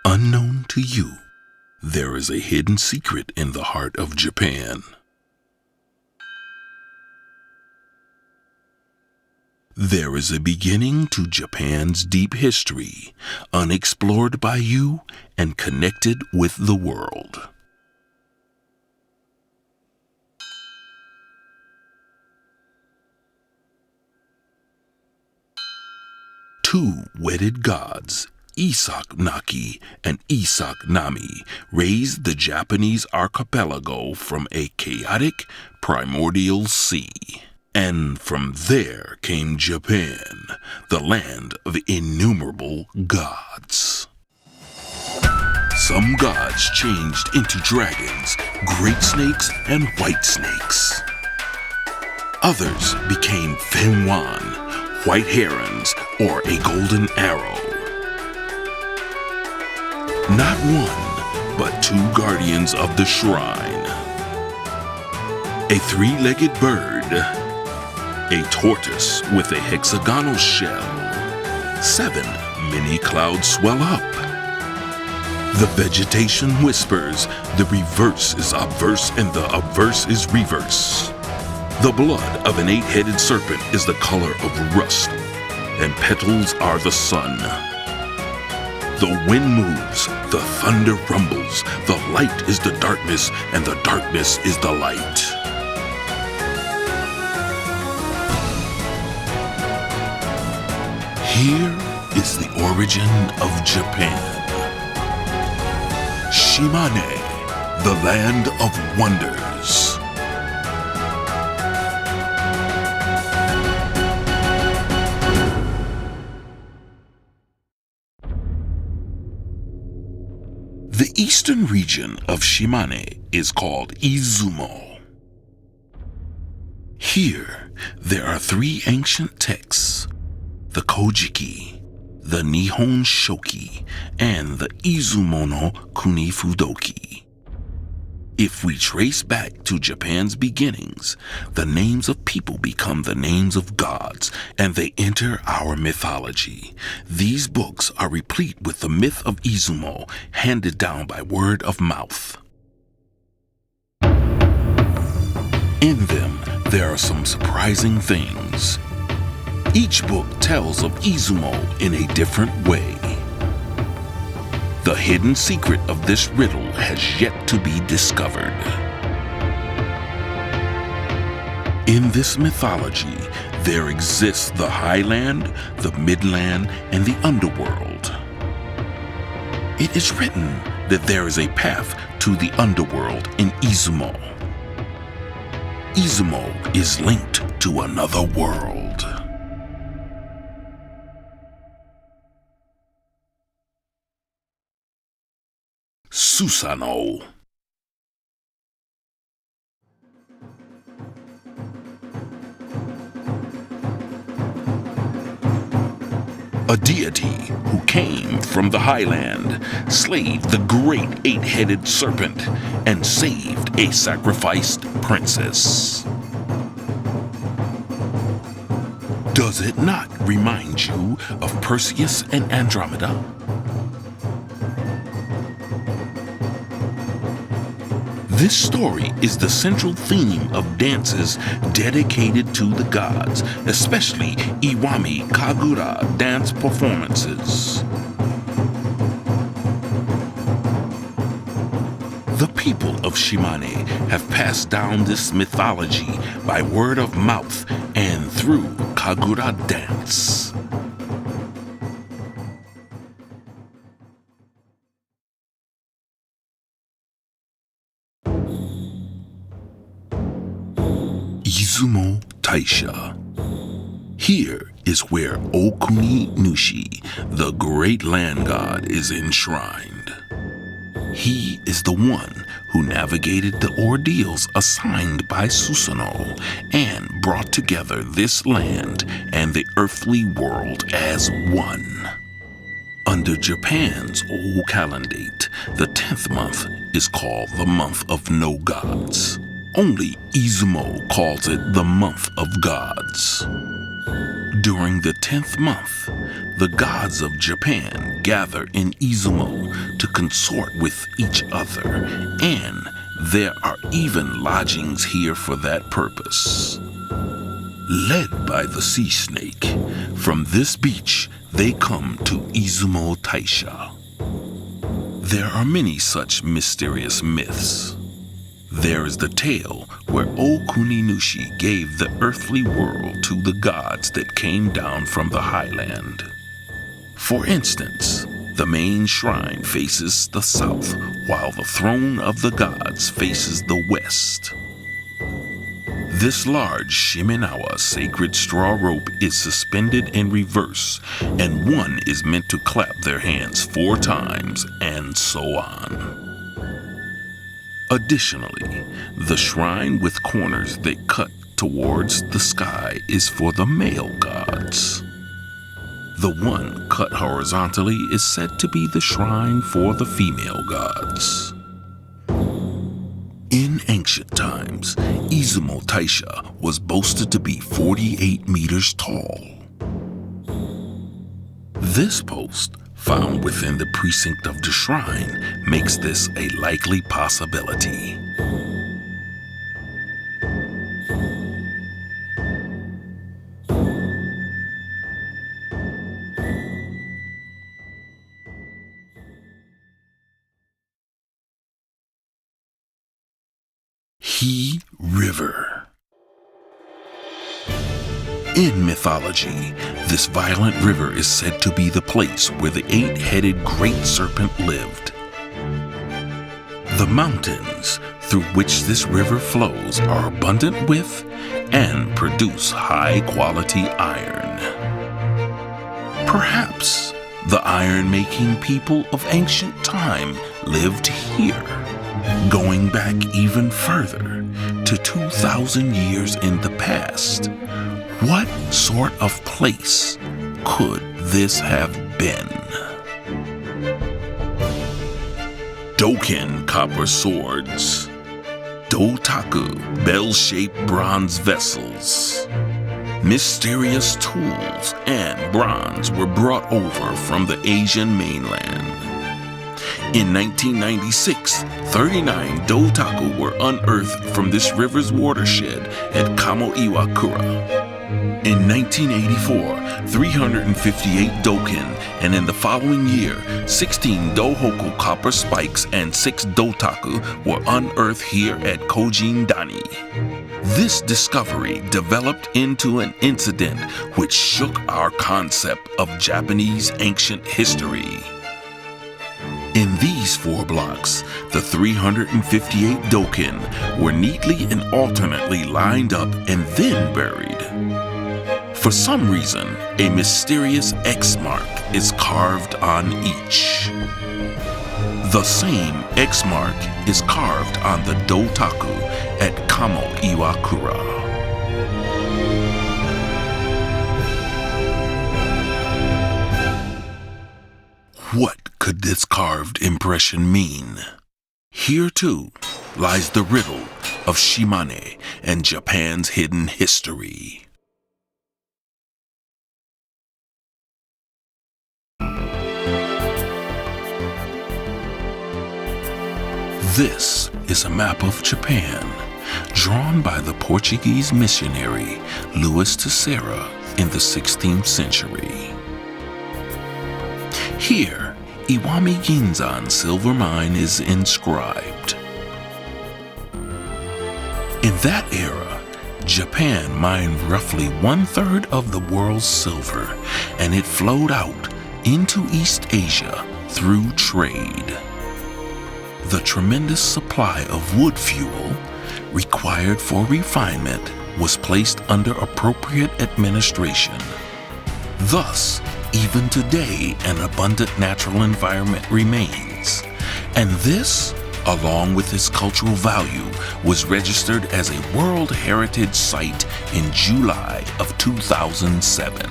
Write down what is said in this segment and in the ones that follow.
Unknown to you, there is a hidden secret in the heart of Japan. There is a beginning to Japan's deep history, unexplored by you and connected with the world. Two wedded gods, Isak Naki and Isak Nami, raised the Japanese archipelago from a chaotic primordial sea. And from there came Japan, the land of innumerable gods. Some gods changed into dragons, great snakes, and white snakes. Others became Fenwan, white herons, or a golden arrow. Not one, but two guardians of the shrine. A three-legged bird, a tortoise with a hexagonal shell. 7 mini clouds swell up. The vegetation whispers, the reverse is obverse and the obverse is reverse. The blood of an 8-headed serpent is the color of rust, and petals are the sun. The wind moves, the thunder rumbles, the light is the darkness, and the darkness is the light. Here is the origin of Japan. Shimane, the land of wonders. The eastern region of Shimane is called Izumo. Here, there are 3 ancient texts, the Kojiki, the Nihon Shoki, and the Izumo no Kunifudoki. If we trace back to Japan's beginnings, the names of people become the names of gods, and they enter our mythology. These books are replete with the myth of Izumo, handed down by word of mouth. In them, there are some surprising things. Each book tells of Izumo in a different way. The hidden secret of this riddle has yet to be discovered. In this mythology, there exists the highland, the midland, and the underworld. It is written that there is a path to the underworld in Izumo. Izumo is linked to another world. Susanoo. A deity who came from the highland, slayed the great 8-headed serpent, and saved a sacrificed princess. Does it not remind you of Perseus and Andromeda? This story is the central theme of dances dedicated to the gods, especially Iwami Kagura dance performances. The people of Shimane have passed down this mythology by word of mouth and through Kagura dance. Izumo Taisha. Here is where Okuni Nushi, the great land god, is enshrined. He is the one who navigated the ordeals assigned by Susanoo and brought together this land and the earthly world as one. Under Japan's old calendate, the 10th month is called the month of no gods. Only Izumo calls it the month of gods. During the 10th month, the gods of Japan gather in Izumo to consort with each other, and there are even lodgings here for that purpose. Led by the sea snake, from this beach they come to Izumo Taisha. There are many such mysterious myths. There is the tale where Okuninushi gave the earthly world to the gods that came down from the highland. For instance, the main shrine faces the south, while the throne of the gods faces the west. This large Shimenawa sacred straw rope is suspended in reverse, and one is meant to clap their hands 4 times, and so on. Additionally, the shrine with corners that cut towards the sky is for the male gods. The one cut horizontally is said to be the shrine for the female gods. In ancient times, Izumo Taisha was boasted to be 48 meters tall. This post, found within the precinct of the shrine, makes this a likely possibility. He River. In mythology, this violent river is said to be the place where the 8-headed great serpent lived. The mountains through which this river flows are abundant with and produce high-quality iron. Perhaps the iron-making people of ancient time lived here. Going back even further, to 2,000 years in the past, what sort of place could this have been? Doken copper swords, Dotaku bell-shaped bronze vessels, mysterious tools and bronze were brought over from the Asian mainland. In 1996, 39 Dotaku were unearthed from this river's watershed at Kamo Iwakura. In 1984, 358 Doken, and in the following year, 16 Dohoku copper spikes and 6 Dotaku were unearthed here at Kojin-dani. This discovery developed into an incident which shook our concept of Japanese ancient history. In these 4 blocks, the 358 Doken were neatly and alternately lined up and then buried. For some reason, a mysterious X mark is carved on each. The same X mark is carved on the Dotaku at Kamo Iwakura. What could this carved impression mean? Here, too, lies the riddle of Shimane and Japan's hidden history. This is a map of Japan, drawn by the Portuguese missionary Luis Teixeira in the 16th century. Here, Iwami Ginzan silver mine is inscribed. In that era, Japan mined roughly 1/3 of the world's silver, and it flowed out into East Asia through trade. The tremendous supply of wood fuel required for refinement was placed under appropriate administration. Thus, even today, an abundant natural environment remains, and this, along with its cultural value, was registered as a World Heritage Site in July of 2007.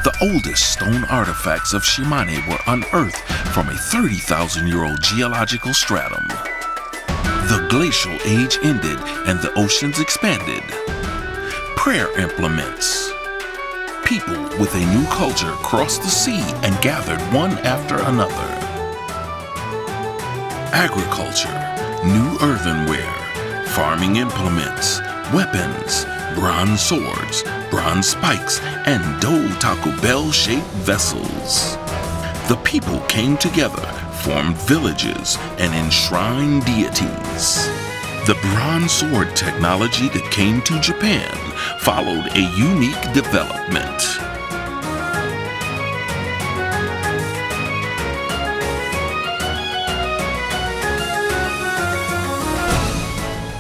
The oldest stone artifacts of Shimane were unearthed from a 30,000-year-old geological stratum. The glacial age ended and the oceans expanded. Prayer implements. People with a new culture crossed the sea and gathered one after another. Agriculture, new earthenware, farming implements, weapons, bronze swords, bronze spikes, and Do-taku bell-shaped vessels. The people came together, formed villages, and enshrined deities. The bronze sword technology that came to Japan followed a unique development.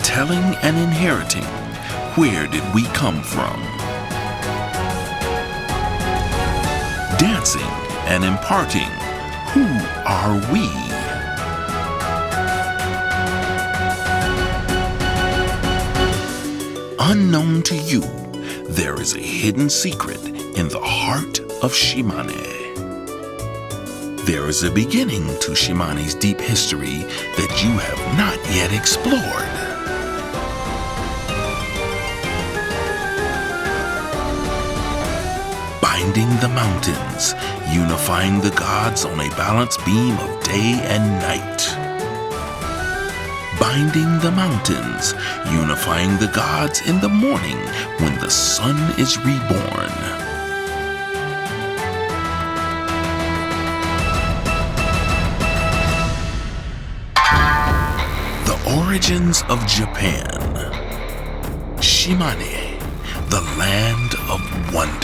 Telling and inheriting, where did we come from? Dancing and imparting, who are we? Unknown to you, there is a hidden secret in the heart of Shimane. There is a beginning to Shimane's deep history that you have not yet explored. Binding the mountains, unifying the gods on a balanced beam of day and night. Binding the mountains, unifying the gods in the morning when the sun is reborn. The origins of Japan. Shimane, the land of wonder.